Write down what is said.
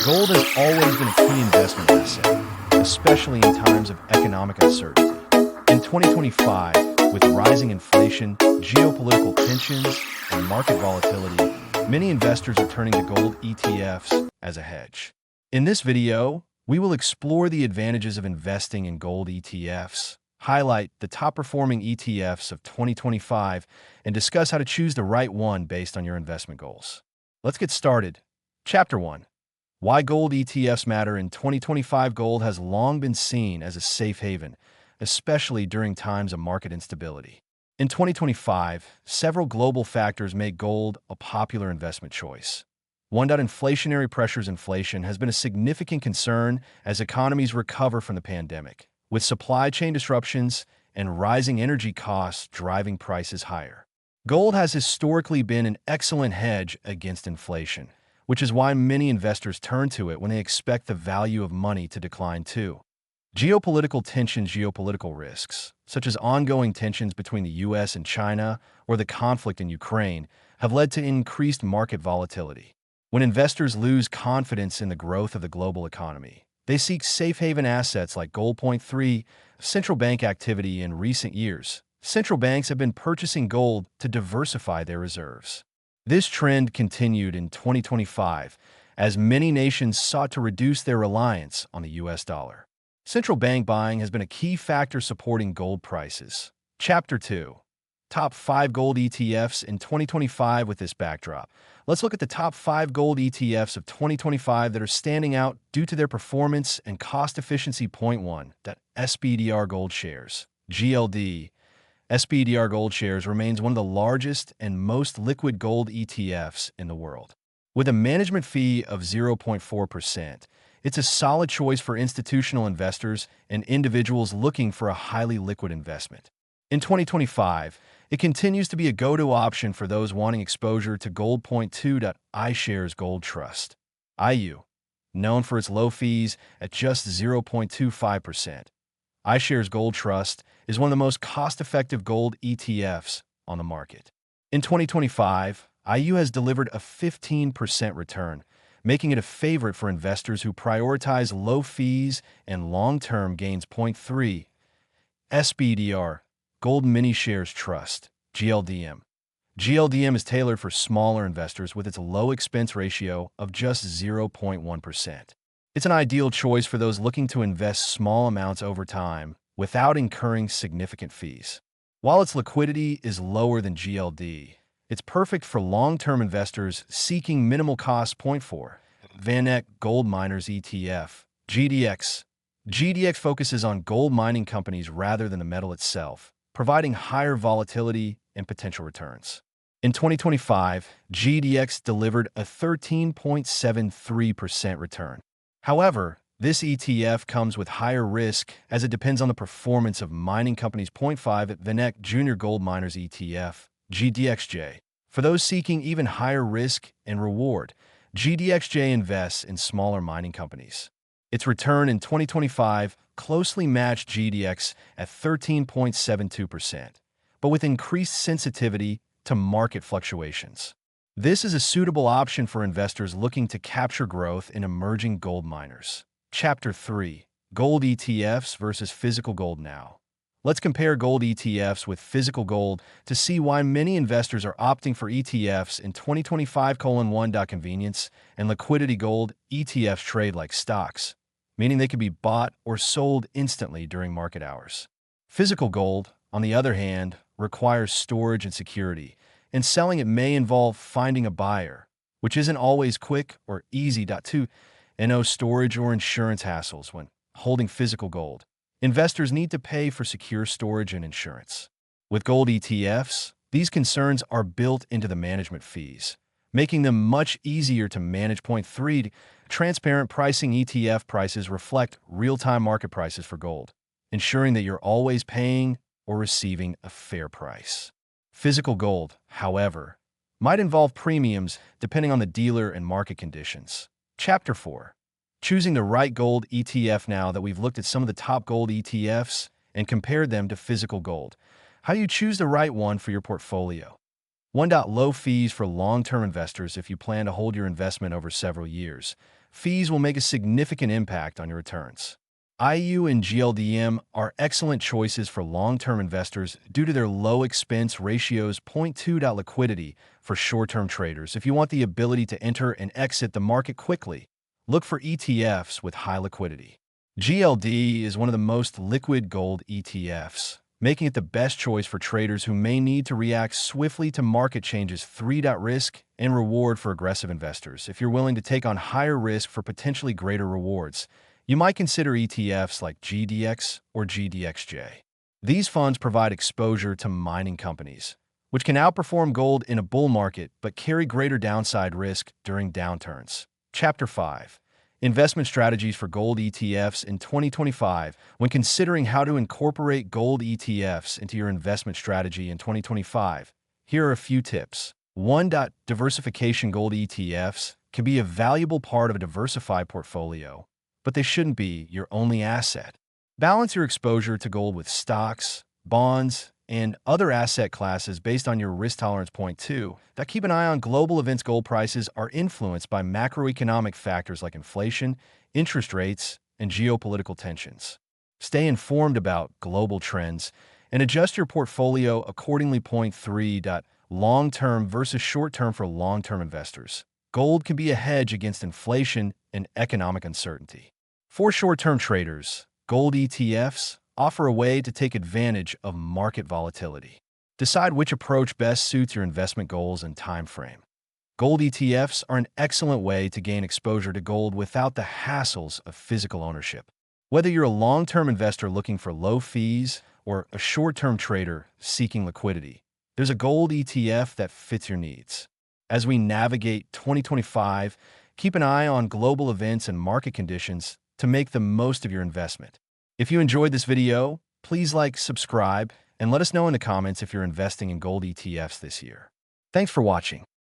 Gold has always been a key investment asset, especially in times of economic uncertainty. In 2025, with rising inflation, geopolitical tensions, and market volatility, many investors are turning to gold ETFs as a hedge. In this video, we will explore the advantages of investing in gold ETFs, highlight the top-performing ETFs of 2025, and discuss how to choose the right one based on your investment goals. Let's get started. Chapter 1. Why gold ETFs matter in 2025. Gold has long been seen as a safe haven, especially during times of market instability. In 2025, several global factors make gold a popular investment choice. Inflationary pressures. Inflation has been a significant concern as economies recover from the pandemic, with supply chain disruptions and rising energy costs driving prices higher. Gold has historically been an excellent hedge against inflation, which is why many investors turn to it when they expect the value of money to decline too. Geopolitical tensions. Geopolitical risks, such as ongoing tensions between the U.S. and China or the conflict in Ukraine, have led to increased market volatility. When investors lose confidence in the growth of the global economy, they seek safe haven assets like gold. 3. Central bank activity. In recent years, central banks have been purchasing gold to diversify their reserves. This trend continued in 2025 as many nations sought to reduce their reliance on the U.S. dollar. Central bank buying has been a key factor supporting gold prices. Chapter 2. Top 5 gold ETFs in 2025. With this backdrop, let's look at the top 5 gold ETFs of 2025 that are standing out due to their performance and cost efficiency. 1. SPDR Gold Shares. GLD. SPDR Gold Shares remains one of the largest and most liquid gold ETFs in the world. With a management fee of 0.4%, it's a solid choice for institutional investors and individuals looking for a highly liquid investment. In 2025, it continues to be a go-to option for those wanting exposure to gold. 2. iShares Gold Trust. IU. Known for its low fees at just 0.25%. iShares Gold Trust is one of the most cost-effective gold ETFs on the market. In 2025, IU has delivered a 15% return, making it a favorite for investors who prioritize low fees and long-term gains. 3. SPDR Gold Mini Shares Trust. GLDM. GLDM is tailored for smaller investors with its low expense ratio of just 0.1%. It's an ideal choice for those looking to invest small amounts over time without incurring significant fees. While its liquidity is lower than GLD, it's perfect for long-term investors seeking minimal cost. 4. VanEck Gold Miners ETF. GDX. GDX focuses on gold mining companies rather than the metal itself, providing higher volatility and potential returns. In 2025, GDX delivered a 13.73% return. However, this ETF comes with higher risk as it depends on the performance of mining companies. 5. VanEck Junior Gold Miners ETF. GDXJ. For those seeking even higher risk and reward, GDXJ invests in smaller mining companies. Its return in 2025 closely matched GDX at 13.72%, but with increased sensitivity to market fluctuations. This is a suitable option for investors looking to capture growth in emerging gold miners. Chapter 3. Gold ETFs versus physical gold. Now, let's compare gold ETFs with physical gold to see why many investors are opting for ETFs in 2025. 1. Convenience and liquidity. Gold ETFs trade like stocks, meaning they can be bought or sold instantly during market hours. Physical gold, on the other hand, requires storage and security, and selling it may involve finding a buyer, which isn't always quick or easy. 2. No storage or insurance hassles when holding physical gold. Investors need to pay for secure storage and insurance. With gold ETFs, these concerns are built into the management fees, making them much easier to manage. 3. Transparent pricing. ETF prices reflect real-time market prices for gold, ensuring that you're always paying or receiving a fair price. Physical gold, however, might involve premiums depending on the dealer and market conditions. Chapter 4. Choosing the right gold ETF. Now that we've looked at some of the top gold ETFs and compared them to physical gold, how do you choose the right one for your portfolio? 1. Low fees for long-term investors. If you plan to hold your investment over several years, fees will make a significant impact on your returns. IU and GLDM are excellent choices for long-term investors due to their low expense ratios. Point 2. Liquidity for short-term traders. If you want the ability to enter and exit the market quickly, look for ETFs with high liquidity. GLD is one of the most liquid gold ETFs, making it the best choice for traders who may need to react swiftly to market changes. 3. Risk and reward for aggressive investors. If you're willing to take on higher risk for potentially greater rewards, you might consider ETFs like GDX or GDXJ. These funds provide exposure to mining companies, which can outperform gold in a bull market but carry greater downside risk during downturns. Chapter 5. Investment strategies for gold ETFs in 2025. When considering how to incorporate gold ETFs into your investment strategy in 2025, here are a few tips. 1. Diversification. Gold ETFs can be a valuable part of a diversified portfolio, but they shouldn't be your only asset. Balance your exposure to gold with stocks, bonds, and other asset classes based on your risk tolerance. Point 2. Keep an eye on global events. Gold prices are influenced by macroeconomic factors like inflation, interest rates, and geopolitical tensions. Stay informed about global trends and adjust your portfolio accordingly. Point 3. Long-term versus short-term. For long-term investors, gold can be a hedge against inflation and economic uncertainty. For short-term traders, gold ETFs offer a way to take advantage of market volatility. Decide which approach best suits your investment goals and time frame. Gold ETFs are an excellent way to gain exposure to gold without the hassles of physical ownership. Whether you're a long-term investor looking for low fees or a short-term trader seeking liquidity, there's a gold ETF that fits your needs. As we navigate 2025, keep an eye on global events and market conditions to make the most of your investment. If you enjoyed this video, please like, subscribe, and let us know in the comments if you're investing in gold ETFs this year. Thanks for watching.